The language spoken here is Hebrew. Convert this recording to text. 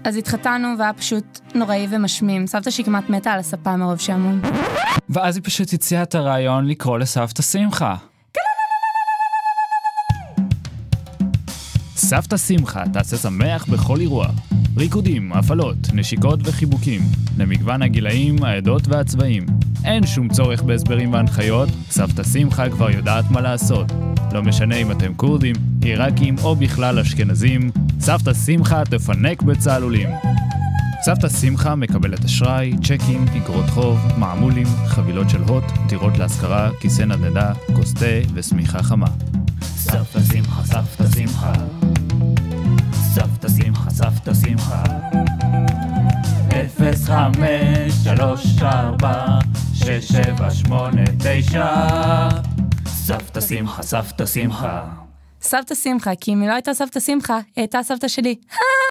אז התחתנו והיה פשוט נוראי ומשמים. סבתא שהיא כמעט מתה על הספה מרוב שעמום. ואז היא פשוט הציעה את הרעיון לקרוא לסבתא שמחה. סבתא שמחה תעשה שמח בכל אירוע. ריקודים, הפעלות, נשיקות וחיבוקים. למגוון הגילאים, העדות והצבעים. אין שום צורך בהסברים והנחיות, סבתא שמחה כבר יודעת מה לעשות. לא משנה אם אתם קורדים, עיראקים או בכלל אשכנזים, סבתא שמחה תפנק בצהלולים. סבתא שמחה מקבלת אשראי, צ'קים, אגרות חוב, מעמולים, חבילות של הוט, דירות להשכרה, כיסא נדנדה, כוס תה וסמיכה חמה. סבתא שמחה, סבתא שמחה. סבתא שמחה, סבתא שמחה. 053346789. סבתא שמחה, סבתא שמחה. סבתא שמחה, כי אם היא לא הייתה סבתא שמחה, היא הייתה סבתא שלי.